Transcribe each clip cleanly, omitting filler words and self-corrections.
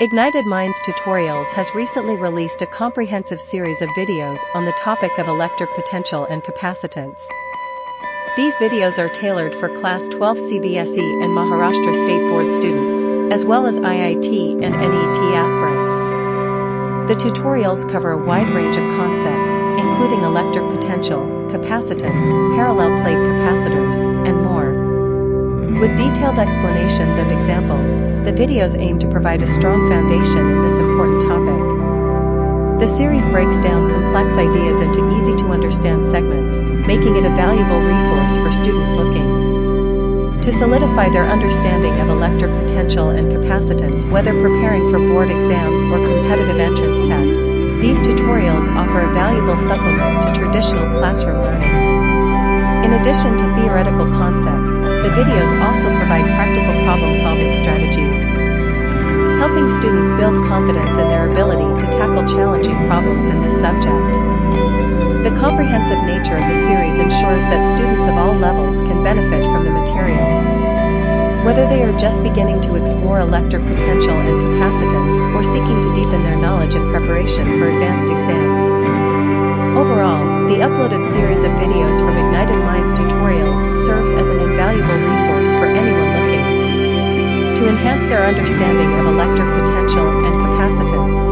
Ignited Minds Tutorials has recently released a comprehensive series of videos on the topic of electric potential and capacitance. These videos are tailored for Class 12 CBSE and Maharashtra State Board students, as well as IIT and NET aspirants. The tutorials cover a wide range of concepts, including electric potential, capacitance, parallel plate capacitors, and more. With detailed explanations and examples, the videos aim to provide a strong foundation in this important topic. The series breaks down complex ideas into easy-to-understand segments, making it a valuable resource for students looking to solidify their understanding of electric potential and capacitance, whether preparing for board exams or competitive entrance tests. These tutorials offer a valuable supplement to traditional classroom learning. In addition to theoretical concepts, the videos also provide practical problem-solving strategies, helping students build confidence in their ability to tackle challenging problems in this subject. The comprehensive nature of the series ensures that students of all levels can benefit from the material. Whether they are just beginning to explore electric potential and capacitance or seeking to deepen their knowledge in preparation for advanced exams. Overall, the uploaded series of videos from Ignited Minds Tutorials serves as an invaluable resource for anyone looking to enhance their understanding of electric potential and capacitance.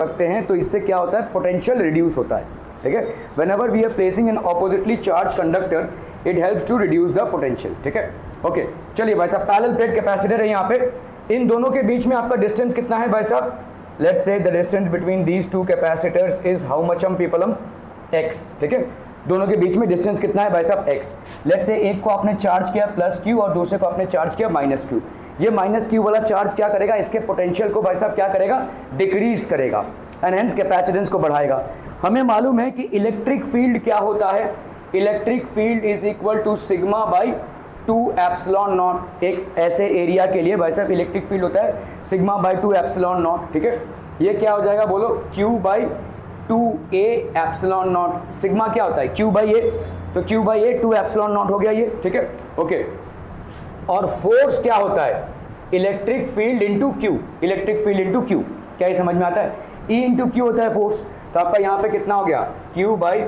रखते हैं तो इससे क्या होता है, potential reduce होता है. ठीक है, whenever we are placing an oppositely charged conductor, it helps to reduce the potential. ठीक है, ओके. चलिए भाई साहब, पैरेलल प्लेट कैपेसिटर है यहाँ पे. इन दोनों के बीच में आपका डिस्टेंस कितना है भाई साहब? Let's say the distance between these two capacitors is how much हम पीपल x. ठीक है, दोनों के बीच में डिस्टेंस कितना है भाई साहब? x. लेट्स से एक को आपने चार्ज किया प्लस q और दूसरे को आपने चार्ज किया माइनस q. ये माइनस q वाला चार्ज क्या करेगा? इसके पोटेंशियल को भाई साहब क्या करेगा? डिक्रीज करेगा एंड हेंस कैपेसिटेंस को बढ़ाएगा. हमें मालूम है कि इलेक्ट्रिक फील्ड क्या होता है. Electric field is equal to sigma by 2 epsilon naught. एक ऐसे एरिया के लिए भाई साहब इलेक्ट्रिक फील्ड होता है सिग्मा बाई 2 एप्सिलॉन नॉट. ठीक है, ये क्या हो जाएगा बोलो? q by 2a epsilon not. Sigma क्या होता है? q बाई a, तो q by a 2 epsilon not हो गया ये. ठीक है, ओके. और फोर्स क्या होता है? Electric field into q. Electric field into q. क्या ये समझ में आता है? E इंटू q होता है फोर्स. तो आपका यहाँ पे कितना हो गया? q by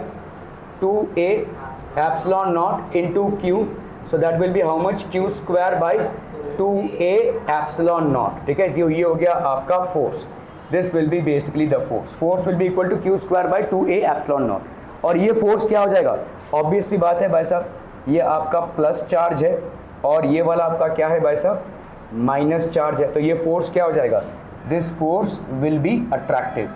2a epsilon not into q. So that will be how much? q square by 2a epsilon naught. ठीक है, ये हो गया आपका force. This will be basically the force. Force will be equal to q square by 2a epsilon naught. और ये force क्या हो जाएगा? ऑब्वियस सी बात है भाई साहब, ये आपका प्लस चार्ज है और ये वाला आपका क्या है भाई साहब? माइनस चार्ज है. तो ये फोर्स क्या हो जाएगा? This force will be attractive.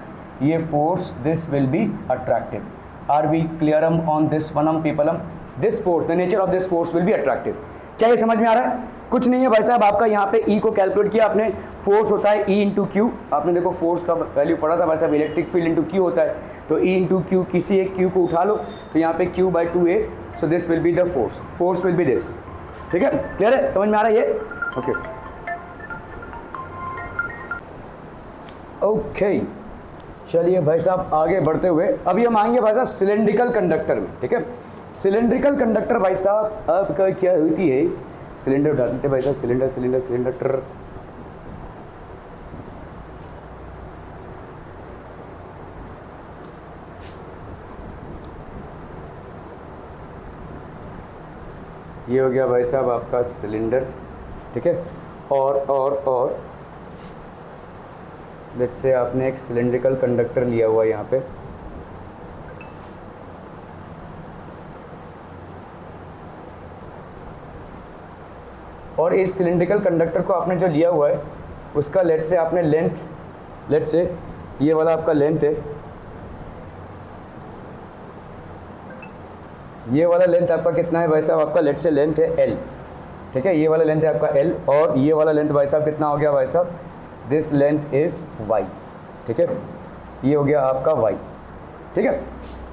ये force this will be attractive. Are we clear on this one people? This force, the nature of this force will be attractive. क्या ये समझ में आ रहा है? कुछ नहीं है भाई साहब, आपका यहाँ पे E को कैलकुलेट किया आपने. फोर्स होता है E इंटू क्यू. आपने देखो फोर्स का वैल्यू पढ़ा था भाई साहब, इलेक्ट्रिक फील्ड इंटू क्यू होता है. तो E इंटू क्यू, किसी एक क्यू को उठा लो तो यहाँ पे q by 2a. So this will be the force. Force will B this. ठीक है, क्लियर है? समझ में आ रहा है ये? Okay okay. चलिए भाई साहब आगे बढ़ते हुए अभी हम आएंगे भाई साहब सिलेंड्रिकल कंडक्टर में. ठीक है, सिलेंड्रिकल कंडक्टर भाई साहब आपका क्या होती है? सिलेंडर उठा देते भाई साहब, सिलेंडर सिलेंडर सिलेंडर. ये हो गया भाई साहब आपका सिलेंडर. ठीक है, और लेट्स से आपने एक सिलेंड्रिकल कंडक्टर लिया हुआ है यहाँ पे. और इस सिलेंड्रिकल कंडक्टर को आपने जो लिया हुआ है उसका लेट्स से आपने लेंथ, लेट्स से ये वाला आपका लेंथ है, ये वाला लेंथ आपका कितना है भाई साहब? आपका लेट्स से लेंथ है l. ठीक है, ये वाला लेंथ है आपका l और ये वाला लेंथ भाई साहब कितना हो गया भाई साहब? This length is y. ठीक है, ये हो गया आपका y. ठीक है,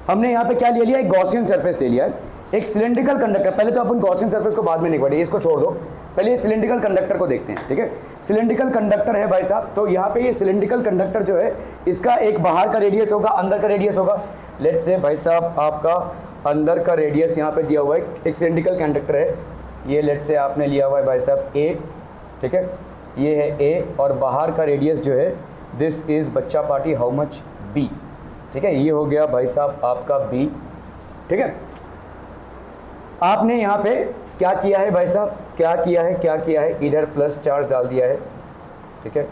हमने यहाँ पे क्या ले लिया? एक गॉसियन सरफेस ले लिया है. एक सिलेंड्रिकल कंडक्टर, पहले तो अपन गॉसियन सरफेस को बाद में नहीं पढ़े, इसको छोड़ दो, पहले ये सिलेंड्रिकल कंडक्टर को देखते हैं. ठीक है, सिलेंड्रिकल कंडक्टर है भाई साहब. तो यहाँ पे ये सिलेंड्रिकल कंडक्टर जो है इसका एक बाहर का रेडियस होगा, अंदर का रेडियस होगा. लेट्स से भाई साहब आपका अंदर का रेडियस यहाँ पे दिया हुआ है. एक सिलेंड्रिकल कंडक्टर है, ये लेट से आपने लिया हुआ है भाई साहब A, ठीक है, ये है A और बाहर का रेडियस जो है दिस इज़ बच्चा पार्टी हाउ मच B, ठीक है, ये हो गया भाई साहब आपका B, ठीक है। आपने यहाँ पे क्या किया है भाई साहब, क्या किया है, इधर प्लस चार्ज डाल दिया है, ठीक है,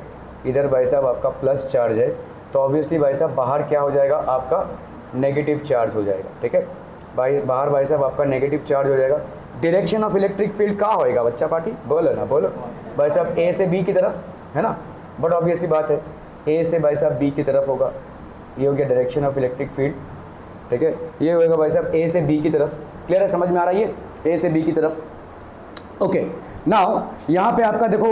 इधर भाई साहब आपका प्लस चार्ज है, तो ऑब्वियसली भाई साहब बाहर क्या हो जाएगा, आपका नेगेटिव चार्ज हो जाएगा, ठीक है, बाहर भाई साहब आपका नेगेटिव चार्ज हो जाएगा। डायरेक्शन ऑफ इलेक्ट्रिक फील्ड कहाँ होएगा बच्चा पार्टी, बोलो ना, बोलो भाई साहब A से B की तरफ, है ना, बट ऑब्वियसली बात है A से भाई साहब B की तरफ होगा, ये हो गया डायरेक्शन ऑफ इलेक्ट्रिक फील्ड, ठीक है, ये होगा भाई साहब A से B की तरफ। क्लियर है, समझ में आ रहा है ये A से B की तरफ। ओके, नाउ यहाँ पे आपका देखो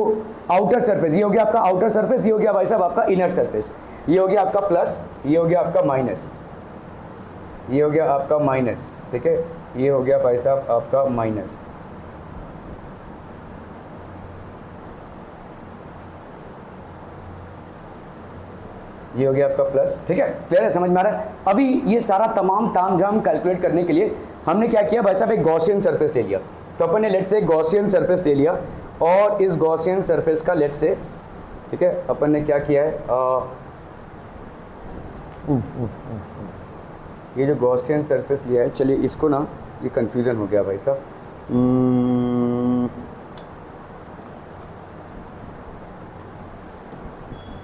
आउटर सरफेस, ये हो गया आपका आउटर सरफेस, ये हो गया भाई साहब आपका इनर सरफेस, ये हो गया आपका प्लस, ये हो गया आपका माइनस, ये हो गया आपका माइनस, ठीक है, ये हो गया भाई साहब आपका माइनस। ये हो गया आपका प्लस, ठीक है, क्लियर है, समझ में आ रहा है। अभी ये सारा तमाम तामझाम कैलकुलेट करने के लिए हमने क्या किया भाई साहब, एक गॉसियन सरफेस ले लिया। तो अपन ने लेट से गॉसियन सरफेस ले लिया और इस गॉसियन सरफेस का लेट से, ठीक है, अपन ने क्या किया है, ये जो गॉसियन सरफेस लिया है, चलिए इसको ना, ये कंफ्यूजन हो गया भाई साहब,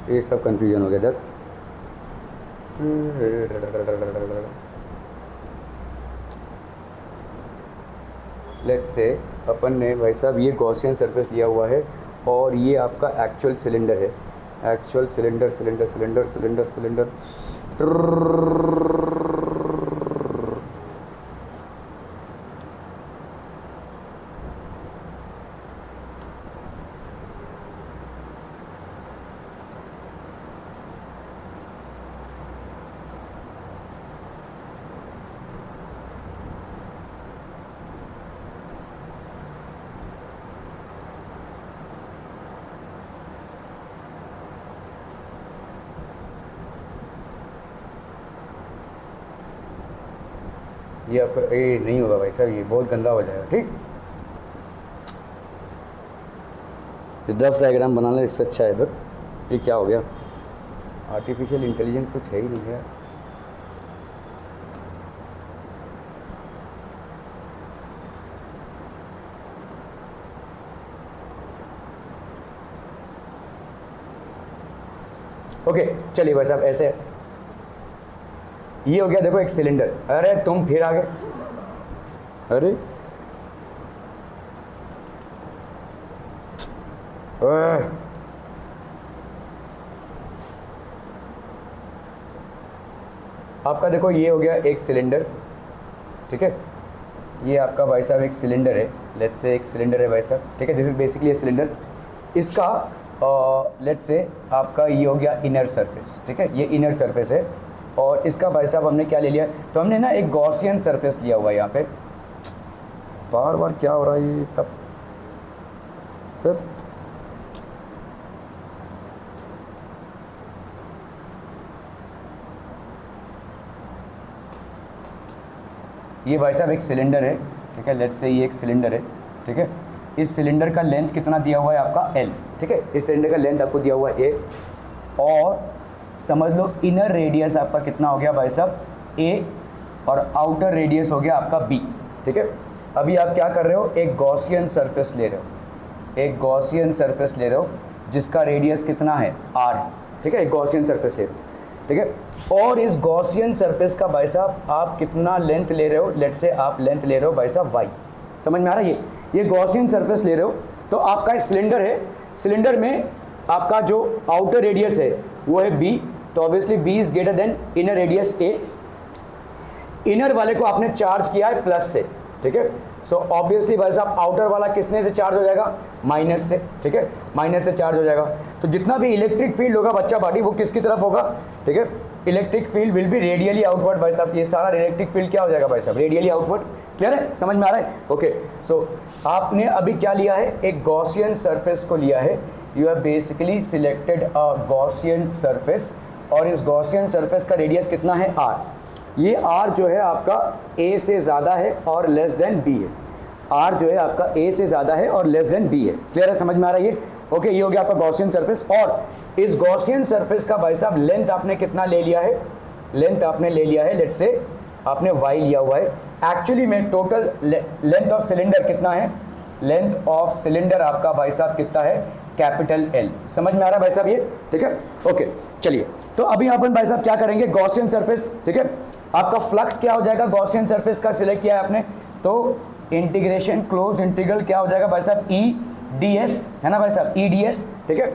ये सब कंफ्यूजन हो गया इधर। लेट्स से अपन ने भाई साहब ये गॉसियन सरफेस लिया हुआ है और ये आपका एक्चुअल सिलेंडर है, actual cylinder cylinder cylinder cylinder cylinder ये आपका ये नहीं होगा भाई साहब, ये बहुत गंदा हो जाएगा, ठीक, रफ डायग्राम बना लें, इससे अच्छा है इधर। ये क्या हो गया, आर्टिफिशियल इंटेलिजेंस कुछ है ही नहीं है। ओके चलिए भाई साहब ऐसे, ये हो गया देखो एक सिलेंडर, अरे तुम फिर आ गए, अरे आपका देखो ये हो गया एक सिलेंडर, ठीक है, ये आपका भाई साहब एक सिलेंडर है, लेट्स से एक सिलेंडर है भाई साहब, ठीक है, this is basically a cylinder. इसका लेट्स से आपका ये हो गया इनर सरफेस, ठीक है, ये इनर सरफेस है और इसका भाई साहब हमने क्या ले लिया, तो हमने ना एक गॉसियन सरफेस लिया हुआ है यहाँ पे, बार बार क्या हो रहा है ये, तब ये भाई साहब एक सिलेंडर है, ठीक है, लेट्स से ये एक सिलेंडर है, ठीक है, इस सिलेंडर का लेंथ कितना दिया हुआ है आपका L, ठीक है, इस सिलेंडर का लेंथ आपको दिया हुआ है A और समझ लो इनर रेडियस आपका कितना हो गया भाई साहब A और आउटर रेडियस हो गया आपका B, ठीक है। अभी आप क्या कर रहे हो, एक गॉसियन सरफेस ले रहे हो, एक गॉसियन सरफेस ले रहे हो जिसका रेडियस कितना है R, ठीक है, एक गॉसियन सरफेस ले रहे हो, ठीक है, और इस गॉसियन सरफेस का भाई साहब आप कितना लेंथ ले रहे हो, लेट्स से आप लेंथ ले रहे हो भाई साहब y, समझ में आ रहा है, ये गॉसियन सरफेस ले रहे हो, तो आपका एक सिलेंडर है, सिलेंडर में आपका जो आउटर रेडियस है वो है B, तो obviously B is greater than inner radius A, inner वाले को आपने चार्ज किया है प्लस से, ठीक है, सो ऑब्वियसली भाई साहब आउटर वाला किसने से चार्ज हो जाएगा, माइनस से, ठीक है, माइनस से चार्ज हो जाएगा, तो जितना भी इलेक्ट्रिक फील्ड होगा बच्चा पार्टी वो किसकी तरफ होगा, ठीक है, electric field will be radially outward भाई साहब, ये सारा इलेक्ट्रिक फील्ड क्या हो जाएगा भाई साहब, रेडियली आउटवर्ड, क्लियर है, समझ में आ रहा है, ओके। सो आपने अभी क्या लिया है, एक गॉसियन सरफेस को लिया है, you have basically selected a Gaussian surface और इस गॉसियन सरफेस का रेडियस कितना है R, ये R जो है आपका A से ज़्यादा है और लेस देन B है, आर जो है आपका ए से ज़्यादा है और लेस देन बी है। क्लियर है, समझ में आ रहा है ये? ओके, ये हो गया आपका गॉसियन सरफेस। और इस गॉसियन सरफेस का भाई साहब लेंथ आपने कितना ले लिया है? लेंथ आपने ले लिया है, लेट्स से आपने वाई लिया हुआ है। एक्चुअली में टोटल लेंथ ऑफ सिलेंडर कितना है? लेंथ ऑफ सिलेंडर आपका भाई साहब कितना है? Capital L. समझ में आ रहा है भाई साहब ये? ठीक है, ओके चलिए। तो अभी अपन भाई साहब क्या करेंगे? गॉसियन सरफेस, ठीक है, आपका फ्लक्स क्या हो जाएगा? गॉसियन सरफेस का सिलेक्ट किया है आपने, तो इंटीग्रेशन क्लोज इंटीग्रल क्या हो जाएगा भाई साहब? ई डी एस, है ना भाई साहब? ई डी एस, ठीक है,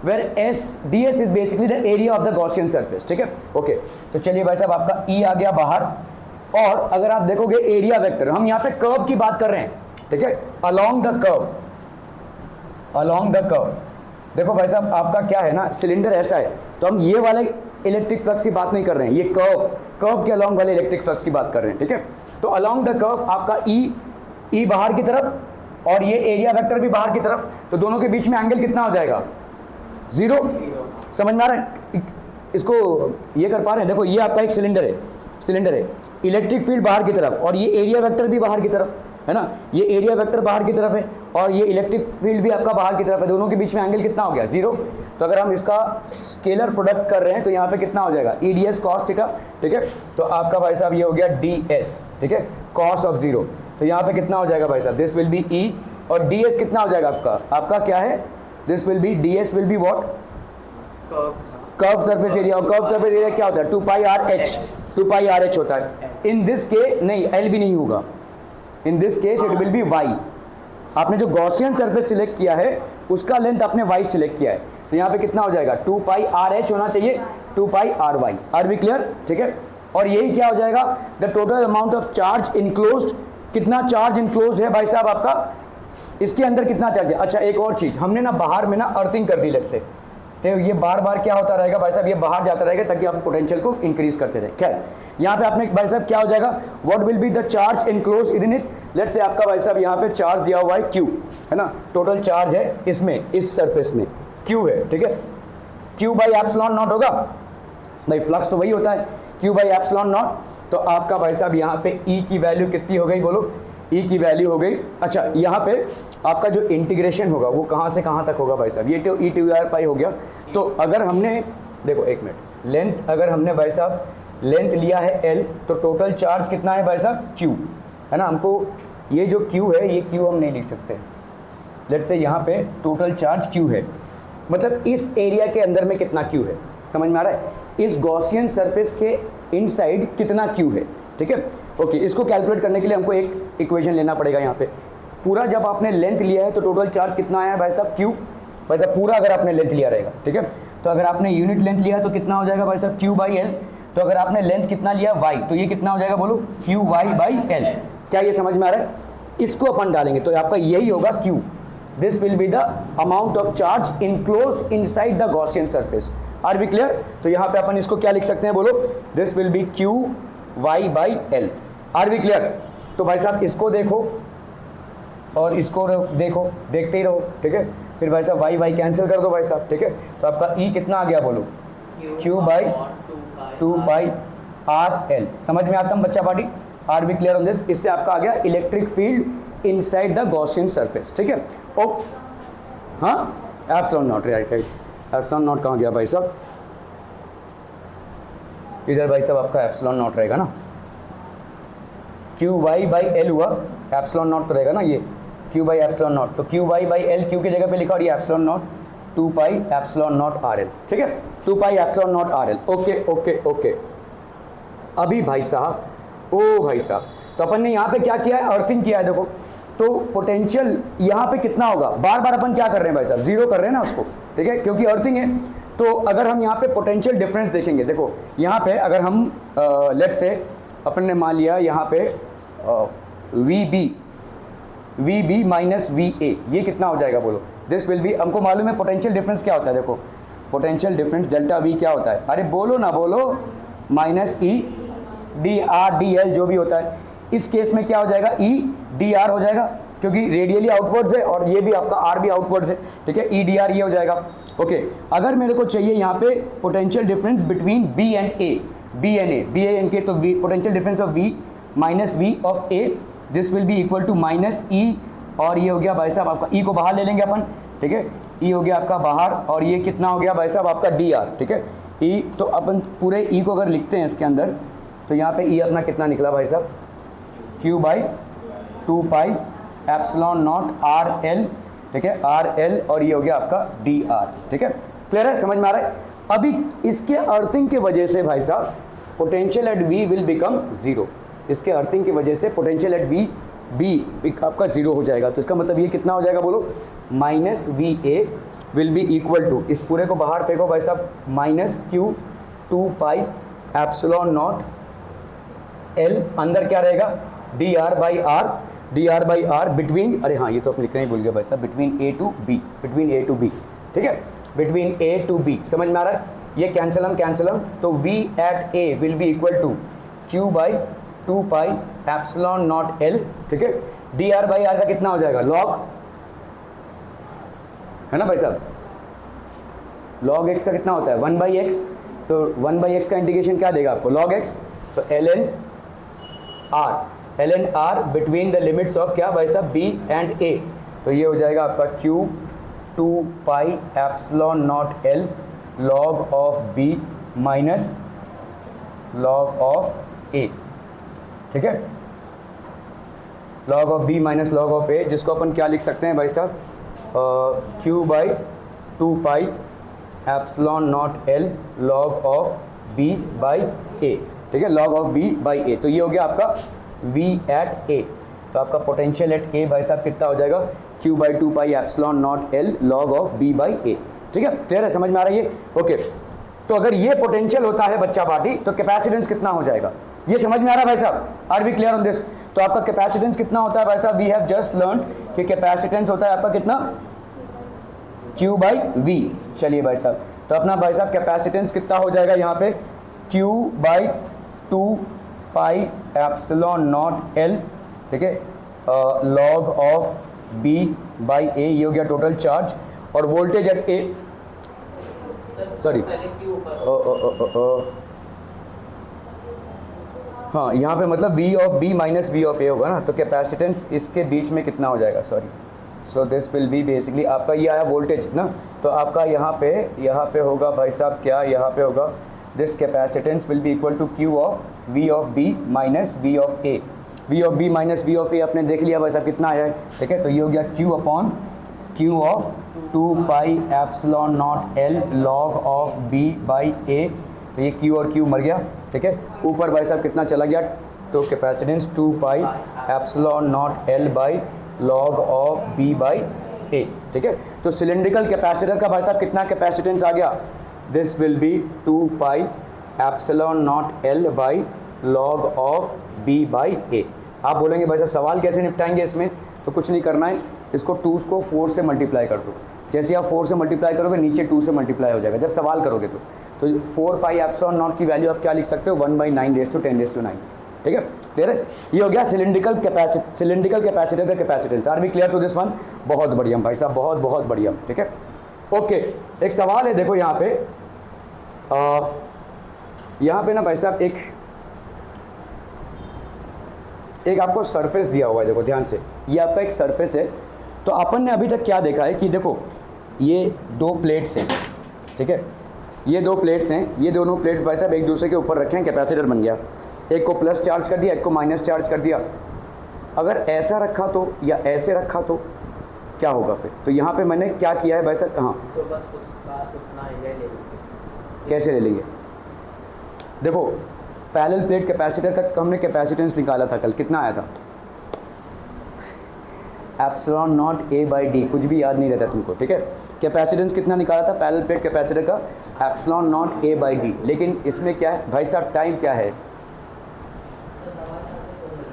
where S D S is basically the area of the Gaussian surface. ठीक है, ओके। तो चलिए भाई साहब आपका ई आ गया बाहर। और अगर आप देखोगे एरिया वेक्टर, हम यहाँ पे कर्व की बात कर रहे हैं, ठीक है, along the curve, along the curve. देखो भाई साहब आपका क्या है ना, सिलेंडर ऐसा है, तो हम ये वाले इलेक्ट्रिक फ्लक्स की बात नहीं कर रहे हैं, ये कर्व के अलोंग वाले इलेक्ट्रिक फ्लक्स की बात कर रहे हैं। ठीक है, तो अलोंग द कर्व आपका ई बाहर की तरफ और ये एरिया वेक्टर भी बाहर की तरफ, तो दोनों के बीच में एंगल कितना हो जाएगा? 0। समझ में आ रहा है? इसको ये कर पा रहे हैं? देखो ये आपका एक सिलेंडर है, इलेक्ट्रिक फील्ड बाहर की तरफ और ये एरिया वेक्टर भी बाहर की तरफ, है ना, ये एरिया वेक्टर बाहर की तरफ है और ये इलेक्ट्रिक फील्ड भी आपका बाहर की तरफ है, दोनों के बीच में एंगल कितना हो गया? 0। तो अगर हम इसका स्केलर प्रोडक्ट कर रहे हैं तो यहाँ पे कितना हो जाएगा? E D S cos theta. ठीक है, तो आपका भाई साहब ये हो गया डी एस, ठीक है, कॉस ऑफ 0। तो यहाँ पे कितना हो जाएगा भाई साहब? दिस विल बी ई, और डी एस कितना हो जाएगा आपका क्या है? This will be, D S will be what? Curve surface area. और कर्व सरफेस एरिया क्या होता है? 2 pi R H, 2 pi R H होता है। इन दिस केस नहीं, एल भी नहीं होगा, in this case it will be Y. आपने जो गॉसियन सरफेस सिलेक्ट किया है उसका लेंथ आपने वाई सिलेक्ट किया है, तो यहाँ पे कितना हो जाएगा? 2 पाई आर एच होना चाहिए, 2 pi R Y. R B clear? ठीक है, और यही क्या हो जाएगा? The total amount of charge enclosed. कितना चार्ज इनक्लोज्ड है भाई साहब आपका? इसके अंदर कितना चार्ज है? अच्छा एक और चीज, हमने ना बाहर में ना अर्थिंग कर दी लेट्स से, तो ये बार बार क्या होता रहेगा भाई साहब? ये बाहर जाता रहेगा ताकि आप पोटेंशियल को इंक्रीज करते रहे। खैर यहाँ पे आपने भाई साहब क्या हो जाएगा? What will be the charge enclose in it? Let's say आपका भाई साहब यहाँ पे चार्ज दिया हुआ है Q, है ना, टोटल चार्ज है इसमें, इस सरफेस में Q है। ठीक है, Q बाई एप्सिलॉन नॉट होगा भाई, फ्लक्स तो वही होता है, Q बाई एप्सिलॉन नॉट। तो आपका भाई साहब यहाँ पे E की वैल्यू कितनी हो गई बोलो? E की वैल्यू हो गई, अच्छा यहाँ पे आपका जो इंटीग्रेशन होगा वो कहाँ से कहाँ तक होगा भाई साहब? ये तो ई टू आर पाई हो गया। तो अगर हमने देखो एक मिनट, लेंथ अगर हमने भाई साहब लेंथ लिया है L, तो टोटल चार्ज कितना है भाई साहब? Q, है ना। हमको ये जो Q है, ये Q हम नहीं लिख सकते, लेट्स से यहाँ पे टोटल चार्ज Q है, मतलब इस एरिया के अंदर में कितना Q है? समझ में आ रहा है? इस गॉसियन सरफेस के इनसाइड कितना Q है? ठीक है, ओके। इसको कैलकुलेट करने के लिए हमको एक इक्वेशन लेना पड़ेगा यहाँ पे। पूरा जब आपने लेंथ लिया है तो टोटल चार्ज कितना आया है भाई साहब? Q। भाई साहब पूरा अगर आपने लेंथ लिया रहेगा, ठीक है, तो अगर आपने यूनिट लेंथ लिया है तो कितना हो जाएगा भाई साहब? Q by L. तो अगर आपने लेंथ कितना लिया Y, तो ये कितना हो जाएगा बोलो? Q Y by L. क्या ये समझ में आ रहा है? इसको अपन डालेंगे तो आपका यही होगा Q। This will be the amount of charge enclosed inside the Gaussian surface. Are B clear? तो यहाँ पे अपन इसको क्या लिख सकते हैं बोलो? This will be Q Y by L. Are B clear? तो भाई साहब इसको देखो और इसको देखो, देखते ही रहो, ठीक है। फिर भाई साहब वाई कैंसिल कर दो भाई साहब, ठीक है। तो आपका ई कितना आ गया बोलो? Q by 2 pi R L. समझ में आता है बच्चा party? Are B clear on this? इससे आपका आ गया electric field inside the Gaussian surface. ठीक है, ओ हाँ, epsilon naught, right right. Epsilon naught कहाँ गया भाई साहब? इधर भाई साहब आपका एप्सिलॉन नॉट रहेगा ना, Q वाई बाई एल हुआ, एप्सिलॉन नॉट तो रहेगा ना ये, Q बाई एप्सिलॉन नॉट। तो Q Y by L Q की जगह पे लिखा और ये epsilon naught 2 pi epsilon naught R L. ठीक है, 2 pi epsilon naught R L. Okay okay okay. अभी भाई साहब, ओ भाई साहब, तो अपन ने यहाँ पे क्या किया है? अर्थिंग किया है। देखो तो पोटेंशियल यहाँ पे कितना होगा? बार बार अपन क्या कर रहे हैं भाई साहब? 0 कर रहे हैं ना उसको, ठीक है, क्योंकि अर्थिंग है। तो अगर हम यहाँ पे पोटेंशियल डिफरेंस देखेंगे, देखो यहाँ पे अगर हम लेट्स से अपन ने मान लिया यहाँ पे V B minus V A, ये कितना हो जाएगा बोलो? दिस विल बी, हमको मालूम है पोटेंशियल डिफरेंस क्या होता है। देखो पोटेंशियल डिफरेंस डेल्टा वी क्या होता है? अरे बोलो ना बोलो, minus E D R D L जो भी होता है। इस केस में क्या हो जाएगा? ई डी आर हो जाएगा, क्योंकि रेडियली आउटवर्ड्स है और ये भी आपका आर भी आउटवर्ड्स है, ठीक है। ई डी आर ये हो जाएगा। ओके, अगर मेरे को चाहिए यहाँ पे potential difference between B and A, B and A, B A एन के, तो potential difference of V minus V of A, this will be equal to minus E, और ये हो गया भाई साहब आपका ई को बाहर ले लेंगे अपन, ठीक है, ई हो गया आपका बाहर, और ये कितना हो गया भाई साहब आपका डी आर, ठीक है, ई। तो अपन पूरे ई को अगर लिखते हैं इसके अंदर, तो यहाँ पे ई अपना कितना निकला भाई साहब, Q by 2 pi epsilon naught R L, ठीक है, आर एल, और ये हो गया आपका डी आर, ठीक है, क्लियर है, समझ में आ रहा है। अभी इसके अर्थिंग की वजह से भाई साहब potential at V will become zero, इसके अर्थिंग की वजह से पोटेंशियल एट वी बी आपका जीरो हो जाएगा। तो इसका मतलब ये कितना हो जाएगा बोलो, minus V A will be equal to, इस पूरे को बाहर फेंको भाई साहब, minus Q 2 pi epsilon naught L, अंदर क्या रहेगा, d r by r, d r by r between, अरे हाँ ये तो अपने लिखना ही भूल गया भाई साहब, between A to B, between A to B, ठीक है, बिटवीन ए टू बी, समझ में आ रहा है। ये कैंसलम, तो V at A will be equal to Q by 2 pi epsilon naught L, ठीक है, डी आर बाई आर का कितना हो जाएगा, लॉग, है ना भाई साहब, लॉग एक्स का कितना होता है 1 बाई एक्स, तो 1 बाई एक्स का इंटीग्रेशन क्या देगा आपको, लॉग एक्स, तो l n r between the limits of क्या भाई साहब, बी एंड ए, तो ये हो जाएगा आपका Q 2 pi epsilon naught L log of B minus log of A, ठीक है, log of B minus log of A, जिसको अपन क्या लिख सकते हैं भाई साहब, Q by 2 pi epsilon naught L log of B by A, ठीक है, log of B by A. तो ये हो गया आपका वी एट ए, तो आपका पोटेंशियल एट ए भाई साहब कितना हो जाएगा, Q by 2 pi epsilon naught L log of B by A, ठीक है, क्लियर है, समझ में आ रही है, ओके। तो अगर ये पोटेंशियल होता है बच्चा पार्टी, तो कैपेसिटेंस कितना हो जाएगा, ये समझ में आ रहा है भाई साहब, are we clear on this. तो आपका कैपेसिटेंस कितना होता है भाई साहब, वी हैव जस्ट लर्न कि कैपेसिटेंस होता है आपका कितना, Q बाई वी। चलिए भाई साहब, तो अपना भाई साहब कैपेसिटेंस कितना हो जाएगा यहाँ पे, Q by 2 pi epsilon naught L, ठीक है, लॉग ऑफ B बाई ए, ये हो गया टोटल चार्ज, और वोल्टेज एट ए, सॉरी हाँ यहाँ पे मतलब V of B minus V of A होगा ना, तो कैपेसिटेंस इसके बीच में कितना हो जाएगा, sorry, so this will B basically आपका ये आया वोल्टेज ना, तो आपका यहाँ पे होगा भाई साहब क्या, यहाँ पे होगा this capacitance will be equal to Q of V of B minus V of A, V of B minus V of A आपने देख लिया भाई साहब कितना आया है, ठीक है, तो ये हो गया Q upon Q of 2 pi epsilon naught L log of B by A, तो ये Q और Q मर गया, ठीक है, ऊपर भाई साहब कितना चला गया, तो capacitance 2 pi epsilon naught L by log of B by A, ठीक है। तो सिलेंड्रिकल कैपेसिटर का भाई साहब कितना कैपेसिटेंस आ गया, this will B 2 pi epsilon naught L by log of B by A। आप बोलेंगे भाई साहब सवाल कैसे निपटाएंगे इसमें, तो कुछ नहीं करना है, इसको 2 को 4 से मल्टीप्लाई कर दो, जैसे आप 4 से मल्टीप्लाई करोगे नीचे 2 से मल्टीप्लाई हो जाएगा जब सवाल करोगे, तो 4 पाई एप्सिलॉन नॉट की वैल्यू आप क्या लिख सकते हो, 1/9 रेज़ टू 10⁹, ठीक है, क्लियर है। ये हो गया सिलेंड्रिकल कैपेसिटर का capacitance, are B clear to this one, बहुत बढ़िया भाई साहब, बहुत बहुत बढ़िया, ठीक है, ओके। एक सवाल है देखो यहाँ पे ना भाई साहब एक आपको सरफेस दिया हुआ है, देखो ध्यान से, ये आपका एक सरफेस है। तो अपन ने अभी तक क्या देखा है कि देखो ये 2 प्लेट्स हैं, ठीक है, ये 2 प्लेट्स हैं, ये दोनों प्लेट्स भाई साहब एक दूसरे के ऊपर रखे हैं, कैपेसिटर बन गया, एक को प्लस चार्ज कर दिया, एक को माइनस चार्ज कर दिया। अगर ऐसा रखा तो या ऐसे रखा तो क्या होगा फिर, तो यहाँ पे मैंने क्या किया है भाई साहब, हाँ तो बस उसका उतना ले लेंगे, कैसे ले लेंगे, देखो पैरेलल प्लेट कैपेसिटर का हमने कैपेसिटेंस निकाला था कल, कितना आया था, epsilon not A by D, कुछ भी याद नहीं रहता तुमको, ठीक है, कैपेसिटेंस कितना निकाला था पैरेलल प्लेट कैपेसिटर का, epsilon not A by D. लेकिन इसमें क्या है भाई साहब, टाइम क्या है,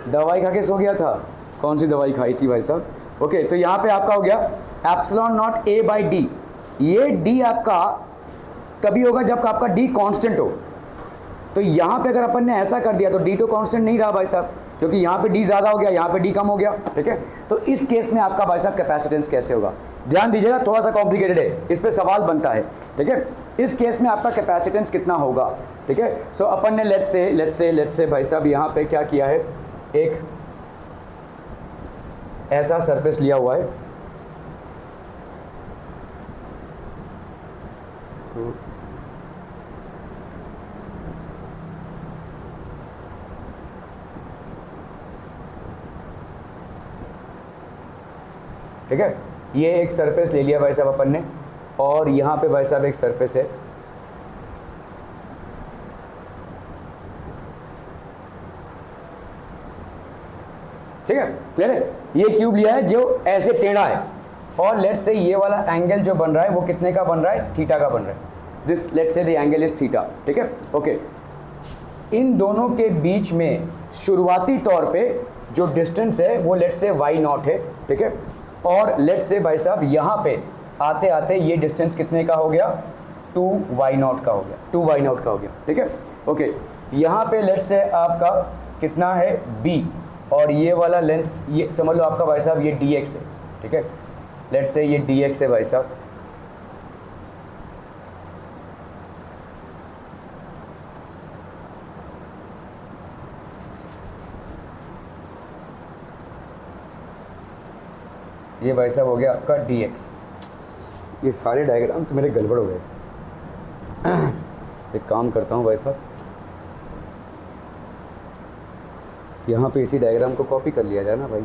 दवाई खा के सो गया था, कौन सी दवाई खाई थी भाई साहब, ओके। तो यहाँ पे आपका हो गया epsilon not A by D, ये D आपका तभी होगा जब आपका D कांस्टेंट हो। तो यहाँ पे अगर अपन ने ऐसा कर दिया तो D तो कांस्टेंट नहीं रहा भाई साहब, क्योंकि यहाँ पे D ज़्यादा हो गया, यहाँ पे D कम हो गया, ठीक है। तो इस केस में आपका भाई साहब कैपेसिटेंस कैसे होगा, ध्यान दीजिएगा, थोड़ा सा कॉम्प्लिकेटेड है, इस पर सवाल बनता है, ठीक है। इस केस में आपका कैपेसिटेंस कितना होगा, ठीक है। सो अपन ने लेट्स से भाई साहब यहाँ पे क्या किया है, एक ऐसा सरफेस लिया हुआ है, ठीक है। ये एक सरफेस ले लिया भाई साहब अपन ने, और यहाँ पे भाई साहब एक सरफेस है, ठीक है, क्लियर है। ये क्यूब लिया है जो ऐसे टेढ़ा है, और लेट्स से ये वाला एंगल जो बन रहा है वो कितने का बन रहा है, थीटा का बन रहा है। This let's say the angle is theta, ठीक है, ओके। इन दोनों के बीच में शुरुआती तौर पे जो डिस्टेंस है वो लेट्स से वाई नॉट है, ठीक है। और लेट्स से भाई साहब यहाँ पे आते आते ये डिस्टेंस कितने का हो गया, 2y नॉट का हो गया, 2y नॉट का हो गया, ठीक है, ओके। यहाँ पे लेट्स से आपका कितना है b, और ये वाला लेंथ, ये समझ लो आपका भाई साहब ये dx है, ठीक है। लेट्स से ये dx है भाई साहब, ये भाई साहब हो गया आपका dx। ये सारे डायग्राम्स मेरे गड़बड़ हो गए। एक काम करता हूँ भाई साहब, यहाँ पे इसी डायग्राम को कॉपी कर लिया जाए ना भाई।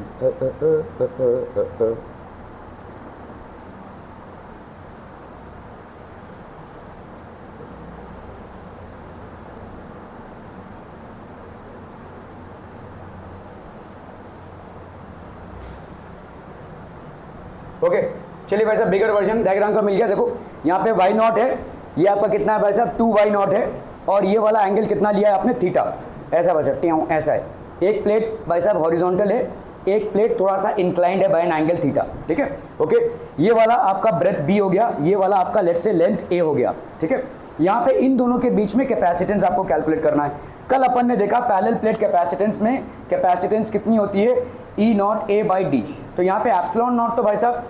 ओके, चलिए भाई साहब बिगर वर्जन डायग्राम का मिल गया। देखो यहाँ पे वाई नॉट है, ये आपका कितना है भाई साहब 2y नॉट है, और ये वाला एंगल कितना लिया है आपने, थीटा। ऐसा भाई साहब ट्यों ऐसा है, एक प्लेट भाई साहब हॉरिजॉन्टल है, एक प्लेट थोड़ा सा इंक्लाइंड है बाय एन एंगल थीटा, ठीक है, ओके। ये वाला आपका ब्रेथ b हो गया, ये वाला आपका लेट्स से लेंथ a हो गया, ठीक है। यहाँ पे इन दोनों के बीच में कैपेसिटेंस आपको कैलकुलेट करना है। कल अपन ने देखा पैरेलल प्लेट कैपेसिटेंस में कैपेसिटेंस कितनी होती है, E not a by D. तो यहाँ पे एप्सिलॉन नॉट तो भाई साहब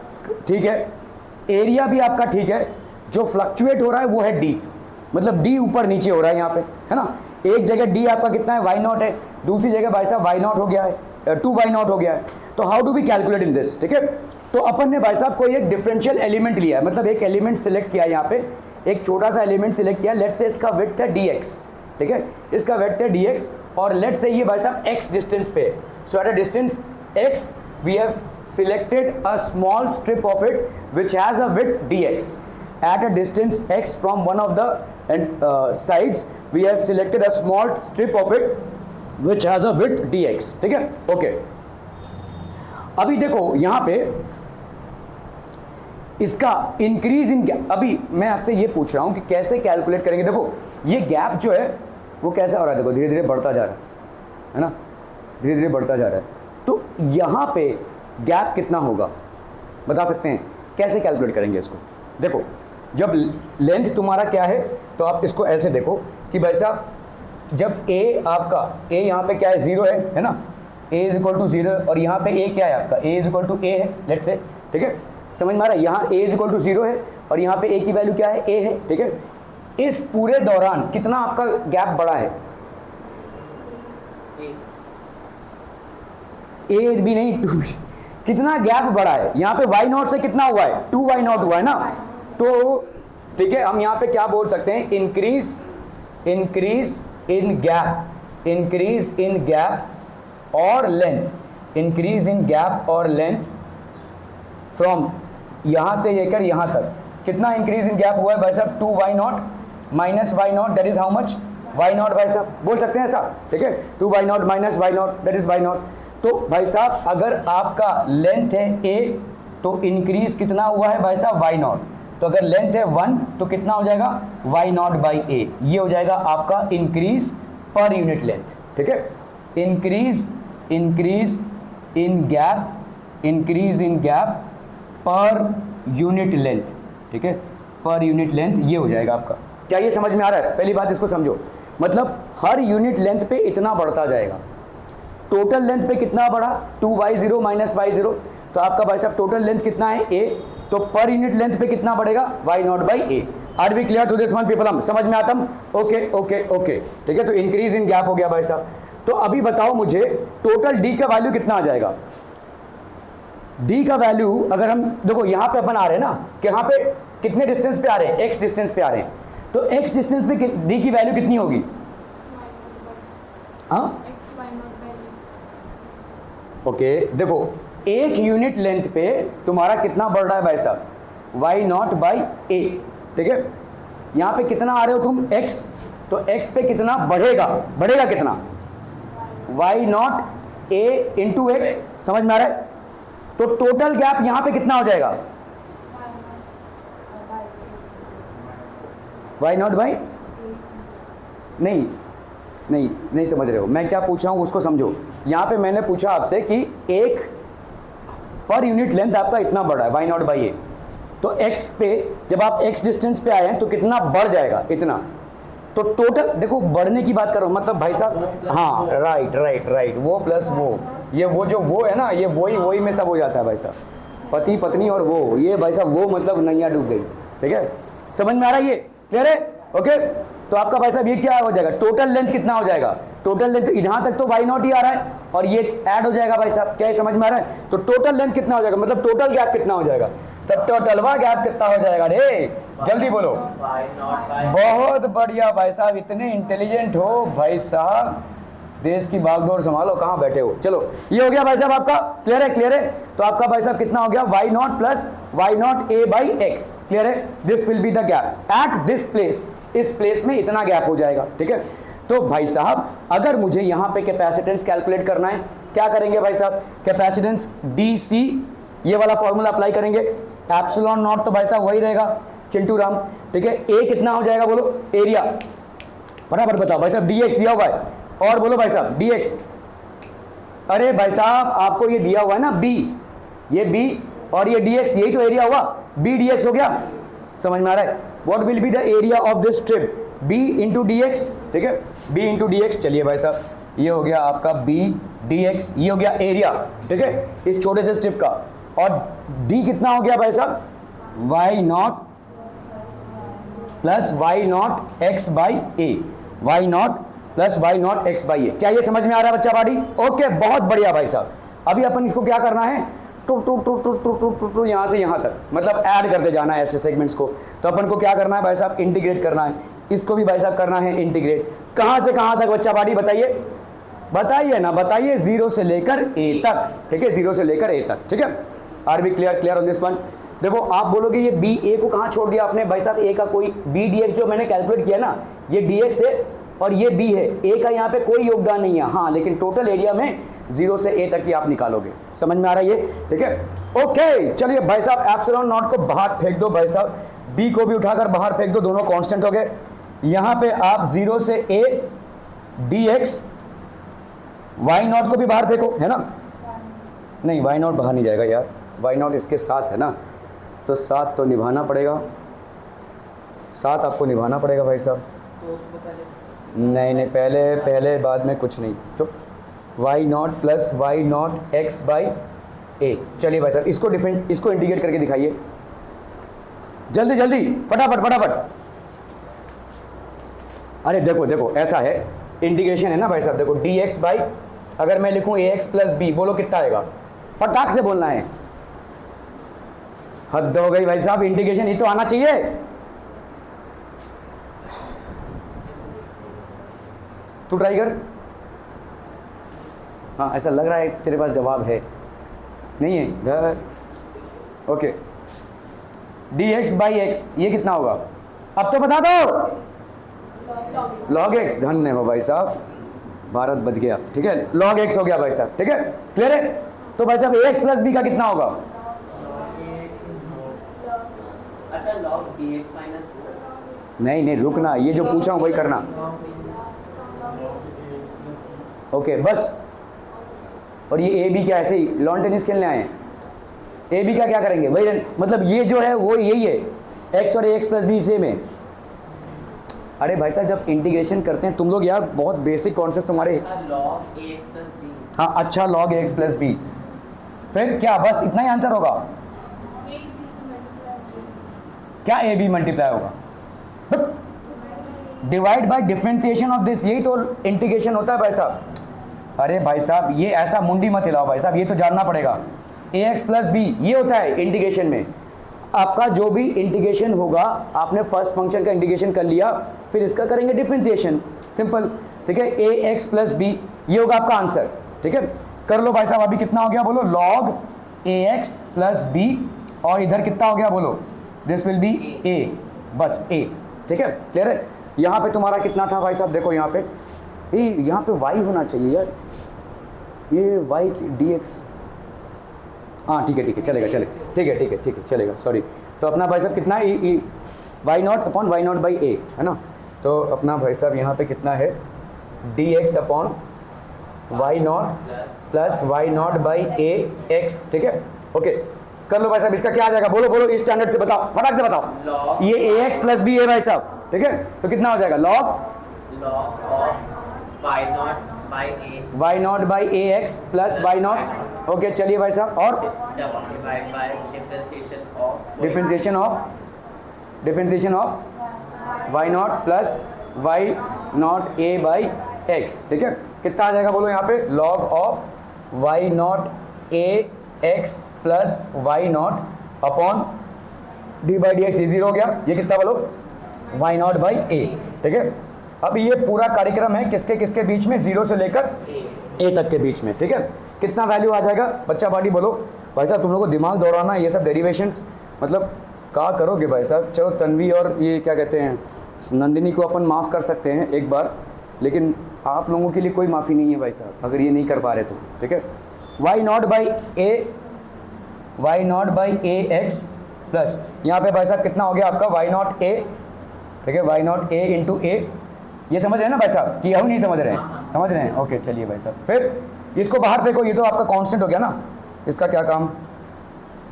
ठीक है, एरिया भी आपका ठीक है, जो फ्लक्चुएट हो रहा है वो है d, मतलब d ऊपर नीचे हो रहा है यहाँ पे, है ना। एक जगह d आपका कितना है, y नॉट है, दूसरी जगह भाई साहब y नॉट हो गया है, 2y नॉट हो गया है। तो how do we calculate in this, ठीक है। तो अपन ने भाई साहब कोई एक डिफरेंशियल एलिमेंट लिया है, मतलब एक एलिमेंट सिलेक्ट किया यहाँ पे, एक छोटा सा एलिमेंट सिलेक्ट किया, लेट्स से इसका विड्थ है dx, ठीक है, इसका विड्थ है dx, और लेट्स से ये भाई साहब x डिस्टेंस पे, so at a distance x we have selected a small strip of it which has a width dx. At a distance x from one of the sides we have selected a small strip of it which has a width dx, ठीक है, okay. अभी देखो यहाँ पे इसका increase in gap, अभी मैं आपसे ये पूछ रहा हूँ कि कैसे कैलकुलेट करेंगे। देखो ये गैप जो है वो कैसा हो रहा है, देखो धीरे धीरे बढ़ता जा रहा है ना, धीरे धीरे बढ़ता जा रहा है। तो यहाँ पे गैप कितना होगा बता सकते हैं, कैसे कैलकुलेट करेंगे इसको। देखो जब लेंथ तुम्हारा क्या है, तो आप इसको ऐसे देखो कि भाई साहब जब a आपका, a यहाँ पे क्या है 0 है ना, a इज इक्वल टू 0, और यहाँ पे a क्या है आपका, a is equal to a है, लेट्स से, ठीक है, समझ में आ रहा है। यहाँ a इज इक्वल टू 0 है, और यहाँ पे a की वैल्यू क्या है, a है, ठीक है। इस पूरे दौरान कितना आपका गैप बढ़ा है, a भी नहीं 2, कितना गैप बढ़ा है यहाँ पे, y नॉट से कितना हुआ है, 2y नॉट हुआ है ना। तो ठीक है, हम यहाँ पे क्या बोल सकते हैं, increase in gap, increase in gap और लेंथ, इंक्रीज इन गैप और लेंथ फ्रॉम यहाँ से लेकर यहाँ तक। कितना इंक्रीज इन गैप हुआ है भाई साहब, 2y not minus y not, that is how much, y not भाई साहब, बोल सकते हैं ऐसा, ठीक है, 2y not minus y not, that is y not. तो भाई साहब अगर आपका लेंथ है a, तो इंक्रीज कितना हुआ है भाई साहब y नॉट। तो अगर लेंथ है 1 तो कितना हो जाएगा, y नॉट बाई a, ये हो जाएगा आपका इंक्रीज पर यूनिट लेंथ, ठीक है। Increase in gap, increase in gap per unit length, ठीक है, पर यूनिट लेंथ ये हो जाएगा आपका। क्या ये समझ में आ रहा है, पहली बात इसको समझो, मतलब हर यूनिट लेंथ पे इतना बढ़ता जाएगा। टोटल लेंथ पे कितना बढ़ा, 2y0 माइनस y0, तो आपका भाई साहब टोटल लेंथ कितना है a, तो पर यूनिट लेंथ पे कितना बढ़ेगा, y naught by a। Are we clear to this one people, हम समझ में आता हम, ओके ओके ओके, ठीक है। तो इंक्रीज इन गैप हो गया भाई साहब। तो अभी बताओ मुझे टोटल d का वैल्यू कितना आ जाएगा, डी का वैल्यू अगर हम देखो यहाँ पे अपन आ रहे हैं ना कि यहाँ पे कितने डिस्टेंस पे आ रहे हैं, एक्स डिस्टेंस पे आ रहे हैं, तो एक्स डिस्टेंस पे डी की वैल्यू कितनी होगी? हाँ ओके देखो एक यूनिट लेंथ पे तुम्हारा कितना बढ़ रहा है भाई साहब? वाई नॉट बाई ए, ठीक है। यहाँ पे कितना आ रहे हो तुम? एक्स, तो एक्स पे कितना बढ़ेगा? बढ़ेगा कितना? Y naught a into x, समझ में आ रहा है? तो टोटल गैप यहाँ पे कितना हो जाएगा? वाई नॉट बाई नहीं नहीं नहीं समझ रहे हो मैं क्या पूछ रहा हूँ उसको समझो। यहाँ पे मैंने पूछा आपसे कि एक पर यूनिट लेंथ आपका इतना बढ़ा है वाई नॉट बाई ए, तो एक्स पे जब आप एक्स डिस्टेंस पे आए हैं तो कितना बढ़ जाएगा? इतना। तो टोटल देखो बढ़ने की बात करो मतलब भाई साहब, हाँ राइट राइट राइट, वो प्लस वो, ये वो जो वो है ना, ये वही में सब हो जाता है भाई साहब, पति पत्नी और वो, ये भाई साहब वो मतलब नैया डूब गई, ठीक है। समझ में आ रहा है? ये क्लियर है? ओके तो आपका भाई साहब ये क्या हो जाएगा? टोटल लेंथ कितना हो जाएगा? टोटल लेंथ यहाँ तक तो वाई नॉट ही आ रहा है और ये ऐड हो जाएगा भाई साहब, क्या ये समझ में आ रहा है? तो टोटल लेंथ कितना हो जाएगा मतलब टोटल गैप कितना हो जाएगा? तब टोटलवा गैप कितना हो जाएगा रे? जल्दी बोलो। बहुत बढ़िया भाई साहब, इतने इंटेलिजेंट हो भाई साहब, देश की बागडोर संभालो, कहाँ बैठे हो। चलो ये हो गया भाई साहब आपका, क्लियर है? क्लियर है? तो आपका भाई साहब कितना हो गया? Y naught plus Y naught A by X, clear है? This will be the gap at this place, इस प्लेस में इतना गैप हो जाएगा, ठीक है। तो भाई साहब अगर मुझे यहाँ पे कैपेसिटेंस कैलकुलेट करना है, क्या करेंगे भाई साहब? कैपेसिटेंस डी सी, ये वाला फॉर्मूला अप्लाई करेंगे, एप्सिलॉन नॉट तो भाई साहब वही रहेगा चिंटू राम, ठीक है। ए कितना हो जाएगा बोलो? एरिया, बराबर बताओ भाई साहब, डी एक्स दिया हुआ है, और बोलो भाई साहब डी एक्स। अरे भाई साहब आपको ये दिया हुआ है ना बी, ये बी और ये डी एक्स, यही तो एरिया हुआ, बी डी एक्स हो गया, समझ में आ रहा है? What will be the area of this strip? B into d x, ठीक है, बी इंटू डी एक्स। चलिए भाई साहब ये हो गया आपका बी डी एक्स, ये हो गया एरिया, ठीक है, इस छोटे से स्ट्रिप का। और डी कितना हो गया भाई साहब? Y naught plus Y naught X by A, Y naught plus Y naught X by A. क्या ये समझ में आ रहा है बच्चा बाड़ी? ओके बहुत बढ़िया भाई साहब। अभी अपन इसको क्या करना है? टू यहाँ से यहाँ तक मतलब ऐड करते जाना है ऐसे सेगमेंट्स को। तो अपन को क्या करना है भाई साहब? इंटीग्रेट करना है, इसको भी भाई साहब करना है इंटीग्रेट। कहाँ से कहाँ तक बच्चा बाड़ी? बताइए बताइए ना, बताइए, जीरो से लेकर ए तक, ठीक है, जीरो से लेकर ए तक, ठीक है। Are B clear? Clear on this one. देखो आप बोलोगे ये बी ए को कहाँ छोड़ दिया आपने? भाई साहब ए का कोई बी डी एक्स जो मैंने कैलकुलेट किया ना, ये डी एक्स है और ये बी है, ए का यहाँ पे कोई योगदान नहीं है, हाँ, लेकिन टोटल एरिया में जीरो से ए तक ही आप निकालोगे। समझ में आ रहा है ये? ठीक है, ओके। चलिए भाई साहब एप्सिलॉन नॉट को बाहर फेंक दो भाई साहब, बी को भी उठाकर बाहर फेंक दो, दोनों कांस्टेंट हो गए। यहाँ पे आप जीरो से a d x, y naught को भी बाहर फेंको, है ना? नहीं वाई नॉट बाहर नहीं जाएगा यार, वाई नॉट इसके साथ है ना, तो साथ तो निभाना पड़ेगा, साथ आपको निभाना पड़ेगा भाई साहब। तो उसको पहले नहीं नहीं, पहले बाद में कुछ नहीं, तो Y naught plus Y naught X by A. चलिए भाई साहब इसको डिफरेंट, इसको इंटीग्रेट करके दिखाइए जल्दी जल्दी, फटाफट फटाफट। अरे देखो देखो ऐसा है, इंटीग्रेशन है ना भाई साहब, देखो डी एक्स बाई, अगर मैं लिखूं ए एक्स प्लस बी, बोलो कितना आएगा? फटाक से बोलना है, हद हो गई भाई साहब, इंटीग्रेशन ही तो आना चाहिए। तू ट्राई कर। हाँ ऐसा लग रहा है तेरे पास जवाब है, नहीं है? Okay, D x by x ये कितना होगा? अब तो बता दो। लॉग एक्स, धन्य हो भाई साहब, भारत बच गया, ठीक है, लॉग एक्स हो गया भाई साहब, ठीक है, क्लियर है? तो भाई साहब ए एक्स प्लस बी का कितना होगा? अच्छा log dx माइनस नहीं नहीं रुकना, ये जो पूछा हूँ वही करना। ओके बस। और ये ए बी क्या ऐसे ही लॉन टेनिस खेलने आए हैं? ए बी का क्या करेंगे? वही मतलब ये जो है वो यही है, एक्स और ए एक्स प्लस बी सेम है। अरे भाई साहब जब इंटीग्रेशन करते हैं तुम लोग यार, बहुत बेसिक कॉन्सेप्ट तुम्हारे। log ax plus b। हाँ अच्छा, log एक्स प्लस बी, फिर क्या बस इतना ही आंसर होगा? क्या ए बी मल्टीप्लाई होगा? Divide by differentiation of this, यही तो इंटीग्रेशन होता है भाई साहब। अरे भाई साहब ये ऐसा मुंडी मत हिलाओ भाई साहब, ये तो जानना पड़ेगा। ए एक्स प्लस बी, ये होता है इंटीग्रेशन में। आपका जो भी इंटीग्रेशन होगा, आपने फर्स्ट फंक्शन का इंटीग्रेशन कर लिया, फिर इसका करेंगे डिफरेंशिएशन, सिंपल, ठीक है। ए एक्स प्लस बी, ये होगा आपका आंसर, ठीक है। कर लो भाई साहब, अभी कितना हो गया बोलो, log ए एक्स प्लस बी, और इधर कितना हो गया बोलो, दिस विल बी ए, बस ए, ठीक है, क्लियर है। यहाँ पे तुम्हारा कितना था भाई साहब, देखो यहाँ पे, यहाँ पे y होना चाहिए यार, ये y डी एक्स, हाँ ठीक है चलेगा, ठीक है चलेगा, सॉरी। तो अपना भाई साहब कितना है, Y naught upon Y naught by A, है ना। तो अपना भाई साहब यहाँ पे कितना है, d x upon Y naught plus Y naught by a x, ठीक है, ओके। कर लो भाई साहब, इसका क्या आ जाएगा, बोलो इस स्टैंडर्ड से बताओ, फटाक से बताओ। ये ए एक्स प्लस बी है भाई साहब, ठीक है, तो कितना हो जाएगा, log of y naught by a x plus Y naught, okay. चलिए भाई साहब, और differentiation of y naught plus Y naught A by x, ठीक है, कितना आ जाएगा बोलो यहाँ पे, log of y naught a x plus Y naught upon d by d x, zero हो गया, ये कितना बोलो, वाई नॉट बाई ए, ठीक है। अब ये पूरा कार्यक्रम है किसके किसके बीच में, जीरो से लेकर ए तक के बीच में, ठीक है। कितना वैल्यू आ जाएगा बच्चा पार्टी बोलो। भाई साहब तुम लोगों को दिमाग दौड़ाना, ये सब डेरिवेशंस मतलब क्या करोगे भाई साहब। चलो तन्वी और ये क्या कहते हैं नंदिनी को अपन माफ़ कर सकते हैं एक बार, लेकिन आप लोगों के लिए कोई माफ़ी नहीं है भाई साहब अगर ये नहीं कर पा रहे तो, ठीक है। Y naught by a x plus यहाँ पे भाई साहब कितना हो गया आपका वाई नॉट ए, ठीक है, वाई नॉट ए इंटू ए, ये समझ रहे हैं ना भाई साहब कि यही नहीं समझ रहे हैं, समझ रहे हैं, ओके। चलिए भाई साहब, फिर इसको बाहर फेंको, ये तो आपका कांस्टेंट हो गया ना, इसका क्या काम,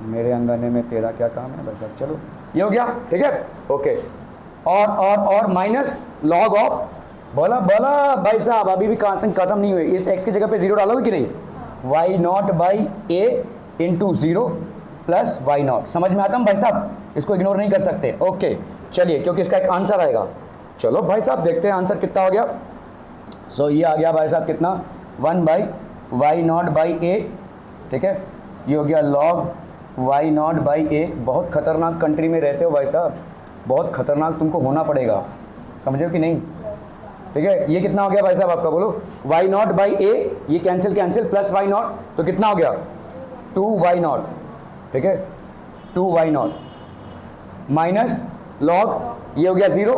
मेरे अंगने में तेरा क्या काम है भाई साहब, चलो ये हो गया, ठीक है, ओके। और माइनस लॉग ऑफ, बोला भाई साहब अभी भी खत्म नहीं हुए, इस एक्स की जगह पे जीरो डालोगे कि नहीं, y naught by a into zero plus Y naught, समझ में आता है भाई साहब, इसको इग्नोर नहीं कर सकते, ओके। चलिए क्योंकि इसका एक आंसर आएगा, चलो भाई साहब देखते हैं आंसर कितना हो गया। सो ये आ गया भाई साहब कितना, 1 by Y naught by A, ठीक है, ये हो गया लॉग वाई नॉट बाई ए। बहुत खतरनाक कंट्री में रहते हो भाई साहब, बहुत खतरनाक तुमको होना पड़ेगा, समझे कि नहीं, ठीक है। ये कितना हो गया भाई साहब आपका बोलो, वाई नॉट बाई ए, ये कैंसिल प्लस वाई नॉट, तो कितना हो गया 2 वाई नॉट, ठीक है, 2 वाई नॉट माइनस लॉग, ये हो गया 0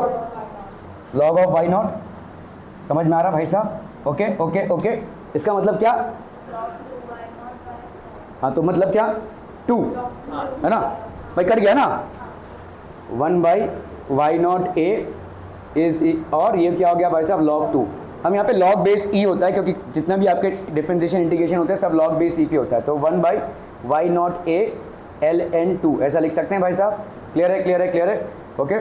लॉग ऑफ वाई नॉट, समझ में आ रहा भाई साहब, ओके। इसका मतलब क्या, हाँ तो मतलब क्या 2 है ना भाई, कट गया ना, 1 by Y naught a is, और ये क्या हो गया भाई साहब log 2। हम यहाँ पे log बेस ई होता है क्योंकि जितना भी आपके डिफरेंशिएशन इंटीग्रेशन होते हैं सब log बेस ई पे होता है, तो 1 by Y naught A ln2 ऐसा लिख सकते हैं भाई साहब, क्लियर है, ओके।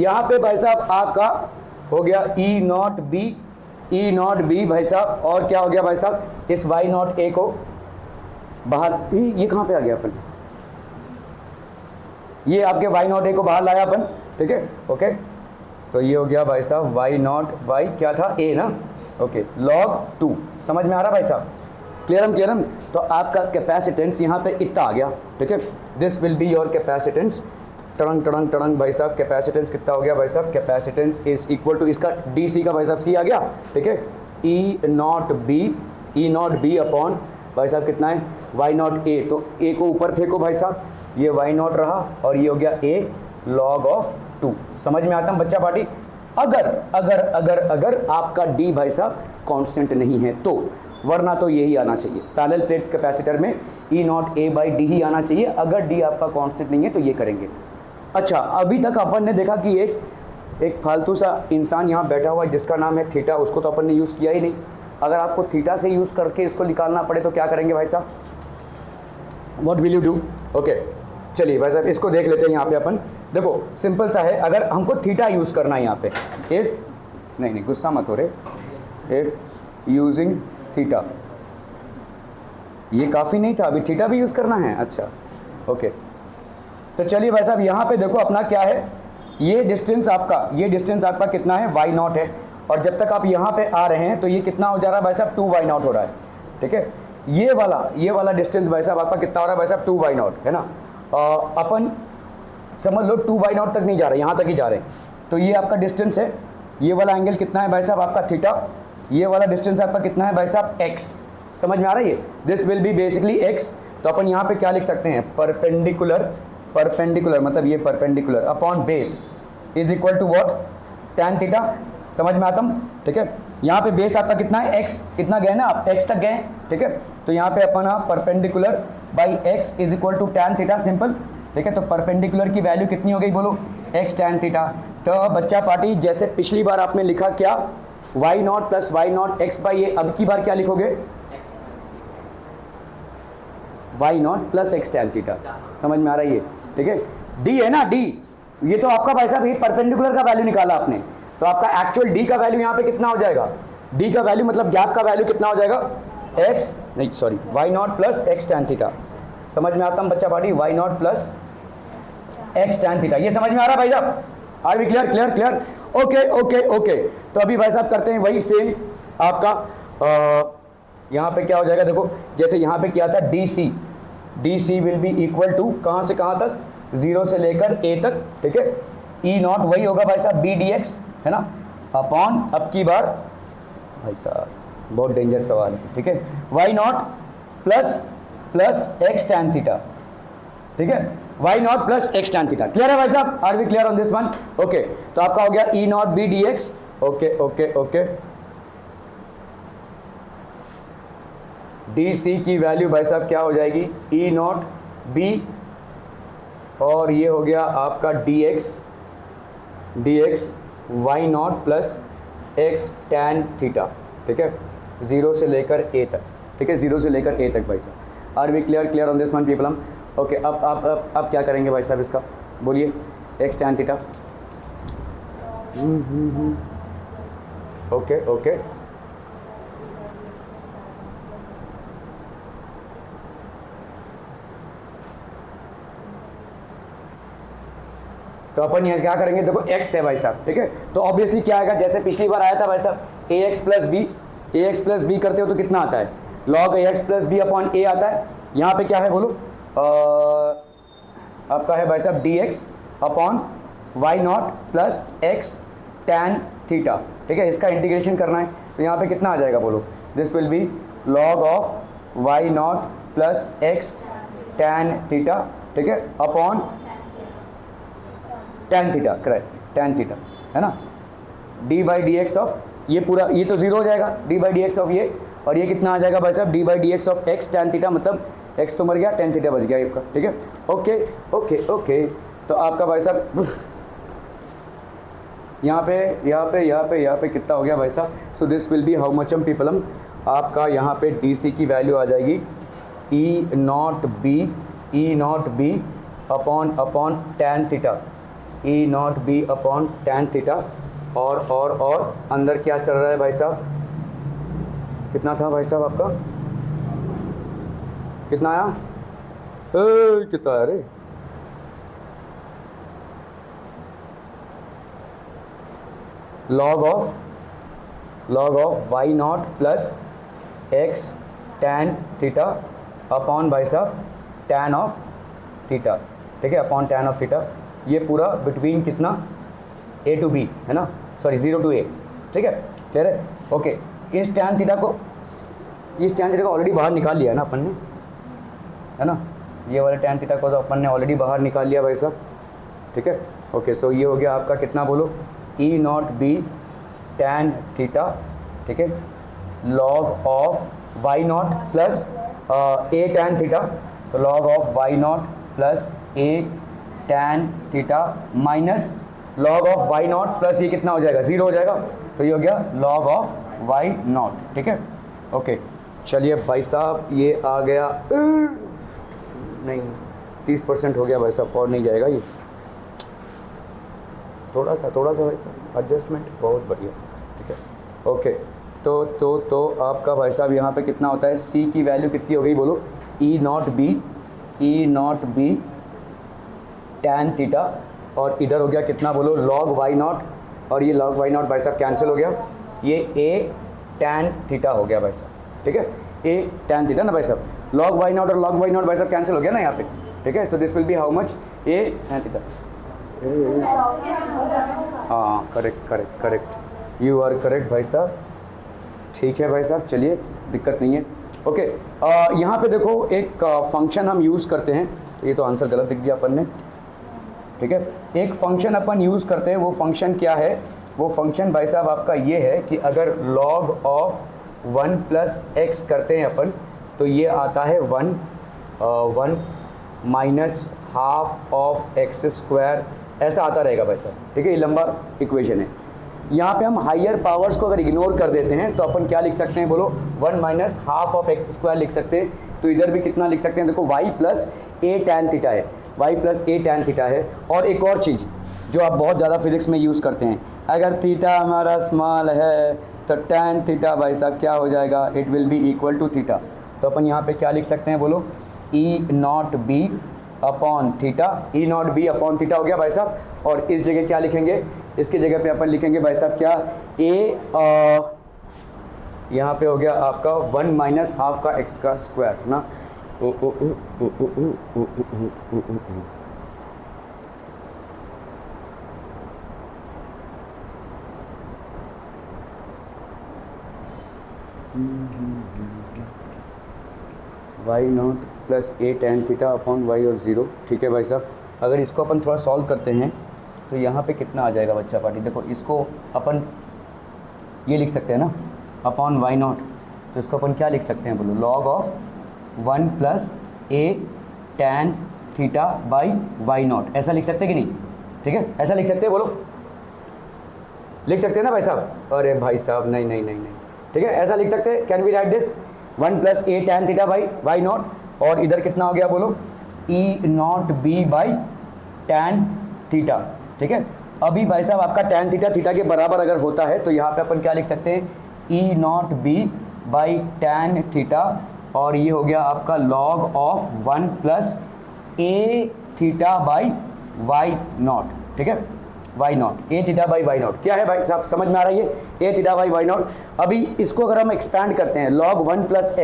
यहाँ पे भाई साहब आपका हो गया ई नॉट बी भाई साहब, और क्या हो गया भाई साहब, इस वाई नॉट ए को बाहर, ये कहाँ पे आ गया अपन, ये आपके वाई नॉट ए को बाहर लाया अपन, ठीक है, ओके। तो ये हो गया भाई साहब वाई नॉट वाई क्या था ए ना, ओके, log 2, समझ में आ रहा भाई साहब, क्लियर। तो आपका कैपेसिटेंस यहाँ पे इतना आ गया, ठीक है, this will be your capacitance, टड़ंग भाई साहब, कैपेसिटेंस कितना हो गया भाई साहब, कैपेसिटेंस इज इक्वल टू इसका डी सी का भाई साहब सी आ गया, ठीक है, ई नॉट बी अपॉन भाई साहब कितना है वाई नॉट ए, तो ए को ऊपर फेंको भाई साहब, ये वाई नॉट रहा और ये हो गया ए लॉग ऑफ 2, समझ में आता है बच्चा पार्टी। अगर आपका डी भाई साहब कांस्टेंट नहीं है तो, वरना तो यही आना चाहिए, पैरेलल प्लेट कैपेसिटर में ई नॉट ए बाई डी ही आना चाहिए, अगर डी आपका कांस्टेंट नहीं है तो ये करेंगे। अच्छा, अभी तक अपन ने देखा कि एक फालतू सा इंसान यहाँ बैठा हुआ है जिसका नाम है थीटा, उसको तो अपन ने यूज़ किया ही नहीं। अगर आपको थीटा से यूज़ करके इसको निकालना पड़े तो क्या करेंगे भाई साहब, what will you do, okay. चलिए भाई साहब इसको देख लेते हैं, यहाँ पे अपन देखो सिंपल सा है, अगर हमको थीटा यूज़ करना है यहाँ पे, इफ़ नहीं गुस्सा मत हो रहे, इफ़ यूजिंग थीटा, ये काफ़ी नहीं था, अभी थीटा भी यूज़ करना है, अच्छा ओके। तो चलिए भाई साहब यहाँ पे देखो अपना क्या है, ये डिस्टेंस आपका कितना है, वाई नॉट है, और जब तक आप यहाँ पे आ रहे हैं तो ये कितना हो जा रहा है भाई साहब 2 वाई नॉट हो रहा है, ठीक है। ये वाला डिस्टेंस भाई साहब आपका कितना हो रहा है भाई साहब 2y0 है ना। अपन समझ लो 2y0 तक नहीं जा रहे, यहाँ तक ही जा रहे हैं। तो ये आपका डिस्टेंस है, ये वाला एंगल कितना है भाई साहब आपका थीटा, ये वाला डिस्टेंस आपका कितना है भाई साहब x। समझ में आ रहा है ये, this will B basically x। तो अपन यहाँ पे क्या लिख सकते हैं, परपेंडिकुलर मतलब ये perpendicular upon base is equal to what, tan theta. समझ में आता हूँ, ठीक है। यहाँ पे बेस आपका कितना है x, कितना गए ना आप, x तक गए, ठीक है। तो यहाँ पे अपन perpendicular by x is equal to tan theta, simple, ठीक है। तो परपेंडिकुलर की वैल्यू कितनी हो गई बोलो, x tan थीटा। तो बच्चा पार्टी जैसे पिछली बार आपने लिखा क्या, y0 plus y0 x by ए, अब की बार क्या लिखोगे, y0 plus x tan theta. समझ में आ रहा है ये, ठीक है। d है ना, d ये तो आपका भाई साहब ये परपेंडिकुलर का वैल्यू निकाला आपने, तो आपका एक्चुअल d का वैल्यू यहाँ पे कितना हो जाएगा, d का वैल्यू मतलब गैप का वैल्यू कितना हो जाएगा, y0 plus x tan theta. समझ में आता है बच्चा party, y0 plus x tan theta. ये समझ में आ रहा है भाई साहब, आर वी क्लियर। ओके। तो अभी भाई साहब करते हैं वही सेम आपका, यहाँ पे क्या हो जाएगा देखो, जैसे यहाँ पे किया था DC will be equal to कहाँ से कहाँ तक, 0 से लेकर a तक, ठीक है। E0 वही होगा भाई साहब b dx है ना, अपॉन अब की बार भाई साहब बहुत डेंजर सवाल है, ठीक है, y0 plus x tan theta, ठीक है, y0 plus x tan theta. Clear है भाई साहब, are we clear on this one. Okay, तो आपका हो गया E0 b dx। Okay. DC की वैल्यू भाई साहब क्या हो जाएगी, E0 b, और ये हो गया आपका dx y0 plus x tan theta, ठीक है, 0 से लेकर a तक, ठीक है, 0 से लेकर a तक भाई साहब। Are we clear on this one people हम। ओके, अब क्या करेंगे भाई साहब इसका, बोलिए, x tan थीटा। ओके। तो अपन ये क्या करेंगे, देखो x है भाई साहब, ठीक है। तो ऑब्वियसली क्या आएगा, जैसे पिछली बार आया था भाई साहब, ax प्लस b करते हो तो कितना आता है, log ax plus b upon a आता है। यहाँ पे क्या है बोलो, आपका है भाई साहब dx upon y0 plus x tan theta, ठीक है। इसका इंटीग्रेशन करना है, तो यहाँ पे कितना आ जाएगा बोलो, this will B log of y0 plus x tan theta, ठीक है, upon tan theta, correct, tan theta है ना, d by d x of ये पूरा, ये तो जीरो हो जाएगा, d by d x of ये, और ये कितना आ जाएगा भाई साहब, d by d x of x tan theta, मतलब x तो मर गया, tan थीटा बच गया आपका, ठीक है। ओके। तो आपका भाई साहब यहाँ पे कितना हो गया भाई साहब, सो this will be how much हम पीपल हम, आपका यहाँ पे DC की वैल्यू आ जाएगी E0 B upon tan theta, E0 B upon tan theta, और अंदर क्या चल रहा है भाई साहब, कितना था भाई साहब आपका, कितना आया, कितना आया रे, log of y0 plus x tan theta upon भाई साहब tan ऑफ थीटा, ठीक है, अपॉन tan ऑफ थीटा। ये पूरा बिटवीन कितना, a टू b है ना, सॉरी 0 टू a, ठीक है, क्लियर है। ओके, इस tan थीटा को ऑलरेडी बाहर निकाल लिया है ना अपन ने, है ना, ये वाले tan थीटा को तो अपन ने ऑलरेडी बाहर निकाल लिया भाई साहब, ठीक है। ओके, तो ये हो गया आपका कितना बोलो, E0 B tan थीटा, ठीक है, log of y0 plus a tan theta, तो log of y0 plus a tan theta minus log of y0 plus ये कितना हो जाएगा, 0 हो जाएगा, तो ये हो गया log ऑफ y0, ठीक है। ओके, चलिए भाई साहब ये आ गया, नहीं 30% हो गया भाई साहब, और नहीं जाएगा ये, थोड़ा सा भाई साहब एडजस्टमेंट, बहुत बढ़िया, ठीक है। ओके, तो आपका भाई साहब यहाँ पे कितना होता है, C की वैल्यू कितनी हो गई बोलो, E0 B tan थीटा, और इधर हो गया कितना बोलो, log y0, और ये log y0 भाई साहब कैंसिल हो गया, ये a tan थीटा हो गया भाई साहब, ठीक है। ए tan थीटा ना भाई साहब, log y नॉट और log y नॉट भाई साहब कैंसिल हो गया ना यहाँ पे, ठीक है। So this will be how much, A tan theta. हाँ correct correct correct, you are correct भाई साहब, ठीक है भाई साहब, चलिए दिक्कत नहीं है। ओके यहाँ पे देखो एक फंक्शन हम यूज़ करते हैं, ये तो आंसर गलत लिख दिया अपन ने, ठीक है। एक फंक्शन अपन यूज़ करते हैं, वो फंक्शन क्या है, वो फंक्शन भाई साहब आपका ये है कि अगर log ऑफ 1 प्लस एक्स करते हैं अपन, तो ये आता है 1 minus half of x square, ऐसा आता रहेगा भाई साहब, ठीक है। ये लंबा इक्वेशन है। यहाँ पे हम हायर पावर्स को अगर इग्नोर कर देते हैं तो अपन क्या लिख सकते हैं बोलो, 1 minus half of x square लिख सकते हैं। तो इधर भी कितना लिख सकते हैं, देखो y प्लस ए tan थीटा है, y प्लस ए tan थीटा है। और एक और चीज़ जो आप बहुत ज़्यादा फिजिक्स में यूज़ करते हैं, अगर थीटा हमारा स्मॉल है तो tan थीटा भाई साहब क्या हो जाएगा, it will be equal to theta. तो अपन यहाँ पे क्या लिख सकते हैं बोलो, E naught B upon theta, E naught B upon theta हो गया भाई साहब। और इस जगह क्या लिखेंगे, इसकी जगह पे अपन लिखेंगे भाई साहब क्या, ए यहाँ पे हो गया आपका 1 माइनस हाफ का एक्स का स्क्वायर ना, वाई नॉट प्लस ए tan थीटा अपॉन वाई और 0, ठीक है भाई साहब। अगर इसको अपन थोड़ा सॉल्व करते हैं तो यहाँ पे कितना आ जाएगा बच्चा पार्टी, देखो इसको अपन ये लिख सकते हैं ना अपॉन वाई नॉट, तो इसको अपन क्या लिख सकते हैं बोलो, log of 1 plus A tan theta by Y naught, ऐसा लिख सकते हैं कि नहीं, ठीक है, ऐसा लिख सकते हैं बोलो, लिख सकते हैं ना भाई साहब। अरे भाई साहब नहीं नहीं नहीं नहीं, ठीक है, ऐसा लिख सकते हैं। Can we write this 1 plus A tan theta by Y naught, और इधर कितना हो गया बोलो, E naught B by tan theta, ठीक है। अभी भाई साहब आपका tan थीटा थीटा के बराबर अगर होता है तो यहाँ पे अपन क्या लिख सकते हैं, E naught B by tan theta, और ये हो गया आपका log of 1 plus A theta by Y naught, ठीक है, Y naught, A theta by Y naught क्या है भाई साहब, समझ में आ रही है, A theta by Y naught. अभी इसको अगर हम एक्सपैंड करते हैं, log 1 प्लस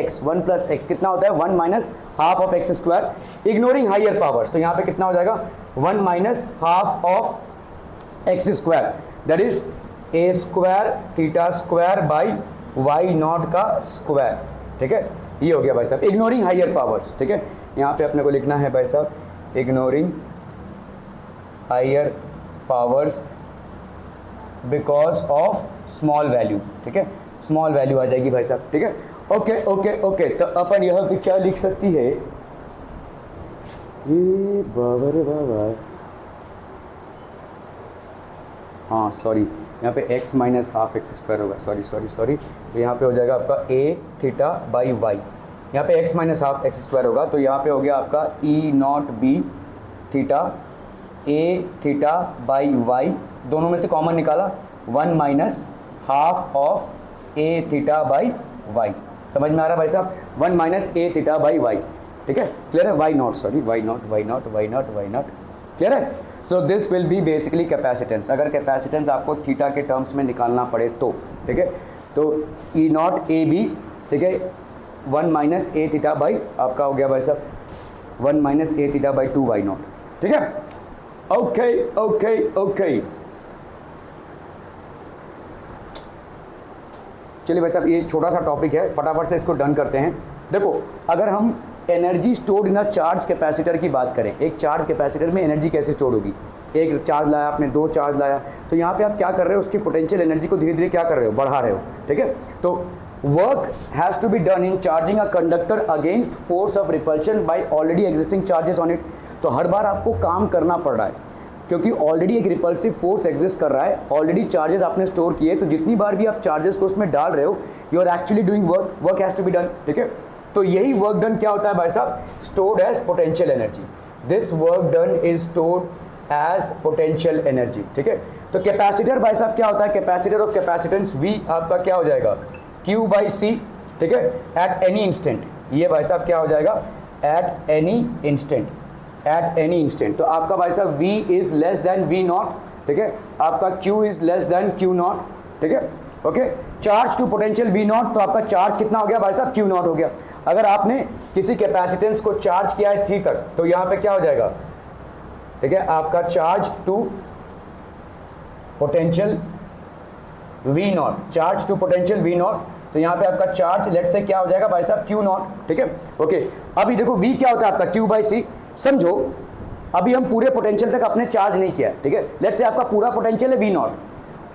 एक्स कितना होता है, 1 minus half of x square, ignoring higher powers, तो यहाँ पे कितना हो जाएगा, 1 minus half of x square, that is a square theta square by Y naught का स्क्वायर, ठीक है। ये हो गया भाई साहब इग्नोरिंग हायर पावर्स, ठीक है। यहाँ पे अपने को लिखना है भाई साहब ignoring higher powers because of small value, ठीक है, स्मॉल वैल्यू आ जाएगी भाई साहब, ठीक है। ओके ओके ओके, तो अपन यहाँ पे क्या लिख सकती है, ये बाबा रे बाबा, हाँ सॉरी, यहाँ पे x minus half X square होगा, सॉरी सॉरी सॉरी, तो यहाँ पे हो जाएगा आपका ए थीटा बाई वाई, यहाँ पे x minus half X square होगा, तो यहाँ पे हो गया आपका E naught B theta A theta by Y, दोनों में से कॉमन निकाला, 1 minus half of A theta by Y, समझ में आ रहा है भाई साहब, 1 minus A theta by Y, ठीक है, क्लियर है, Y naught sorry, Y naught Y naught Y naught Y naught, clear है। So this will B basically capacitance, अगर कैपेसिटेंस आपको थीटा के टर्म्स में निकालना पड़े तो, ठीक है, तो ई नॉट ए बी, ठीक है, 1 माइनस ए थीटा बाई आपका हो गया भाई साहब 1 minus A theta by 2 y naught, ठीक है। ओके ओके ओके, चलिए भाई साहब ये छोटा सा टॉपिक है, फटाफट से इसको डन करते हैं। देखो अगर हम energy stored in a charge capacitor की बात करें, एक चार्ज कैपेसिटर में एनर्जी कैसे स्टोर होगी, एक चार्ज लाया आपने, 2 चार्ज लाया, तो यहाँ पे आप क्या कर रहे हो, उसकी पोटेंशियल एनर्जी को धीरे धीरे क्या कर रहे हो, बढ़ा रहे हो, ठीक है। तो work has to be done in charging a conductor against force of repulsion by already existing charges on it, तो हर बार आपको काम करना पड़ रहा है क्योंकि ऑलरेडी एक रिपल्सिव फोर्स एग्जिस्ट कर रहा है, ऑलरेडी चार्जेस आपने स्टोर किए, तो जितनी बार भी आप चार्जेस को उसमें डाल रहे हो, you are actually doing work, work has to be done, ठीक है। तो यही वर्क डन क्या होता है भाई साहब, stored as potential energy, this work done is stored as potential energy, ठीक है। तो कैपेसिटर भाई साहब क्या होता है, कैपेसिटर ऑफ कैपेसिटेंस V आपका क्या हो जाएगा, Q बाई C, ठीक है, एट एनी इंस्टेंट, ये भाई साहब क्या हो जाएगा, at any instant, at any instant, तो आपका भाई साहब V is less than V naught, ठीक है, आपका Q is less than Q naught, ठीक है। Okay, charge to potential V naught, तो आपका चार्ज कितना हो गया भाई साहब, क्यू नॉट हो गया। अगर आपने किसी कैपेसिटेंस को चार्ज किया है 3 तक, तो यहाँ पे क्या हो जाएगा, ठीक है, आपका charge to potential V naught, charge to potential V naught, तो यहाँ पे आपका चार्ज लेट से क्या हो जाएगा भाई साहब, क्यू नॉट, ठीक है। ओके, अभी देखो वी क्या होता है आपका, क्यू बाई सी। समझो अभी हम पूरे पोटेंशियल तक अपने चार्ज नहीं किया, ठीक है। लेट से आपका पूरा पोटेंशियल है वी नॉट,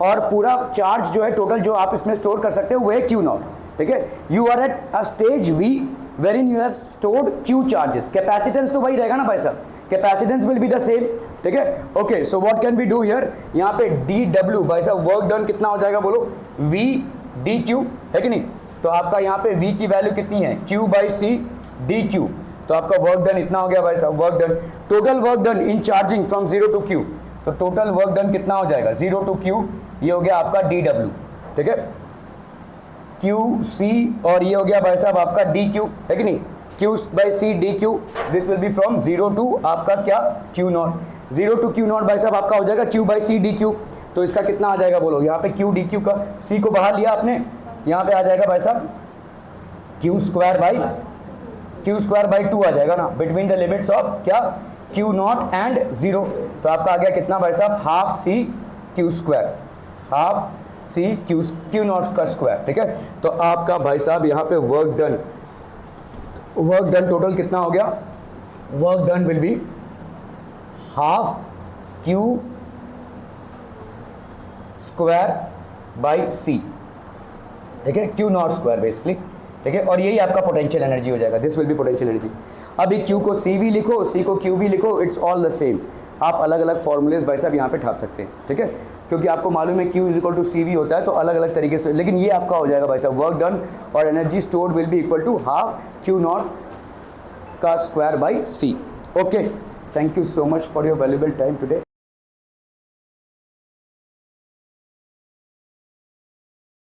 और पूरा चार्ज जो है टोटल जो आप इसमें स्टोर कर सकते हो वो है क्यू नॉट, ठीक है। You are at a stage we wherein you have stored Q charges, capacitance तो वही रहेगा ना भाई साहब, capacitance will be the same, ठीक है। Okay, so what can we do here, यहाँ पे डी डब्ल्यू भाई साहब वर्क डन कितना हो जाएगा बोलो, वी डी क्यू, है कि नहीं। तो आपका यहाँ पे v की वैल्यू कितनी है, q by c d q, तो आपका वर्क डन इतना हो गया भाई साहब, work done, total work done in charging from 0 to q, तो टोटल वर्क डन कितना हो जाएगा 0 टू q, ये हो गया आपका डी डब्ल्यू, ठीक है, q c, और ये हो गया भाई साहब आपका डी क्यू, है कि नहीं, q by c d q, this will be from 0 to आपका क्या, q naught, 0 to q naught भाई साहब आपका हो जाएगा q by c d q, तो इसका कितना आ जाएगा बोलो, यहाँ पे q डी क्यू का c को बाहर लिया आपने, यहाँ पे आ जाएगा भाई साहब q स्क्वायर बाई 2 आ जाएगा ना, बिटवीन द लिमिट्स ऑफ क्या, q नॉट एंड 0, तो आपका आ गया कितना भाई साहब, half c q square, half c q naught का स्क्वायर, ठीक है। तो आपका भाई साहब यहाँ पे वर्क डन टोटल कितना हो गया, work done will be half Q square by C, ठीक है, क्यू नॉट स्क्वायर बेसिकली, ठीक है, और यही आपका पोटेंशियल एनर्जी हो जाएगा, this will B potential energy. अभी क्यू को सी भी लिखो, सी को क्यू भी लिखो, इट्स ऑल द सेम, आप अलग अलग फॉर्मूलेज भाई साहब यहाँ पे ठाप सकते हैं, ठीक है, क्योंकि आपको मालूम है क्यू इज इक्वल टू सी भी होता है, तो अलग अलग तरीके से, लेकिन ये आपका हो जाएगा भाई साहब वर्क डन और energy stored will be equal to half Q naught का square by C. Okay, thank you so much for your valuable time today.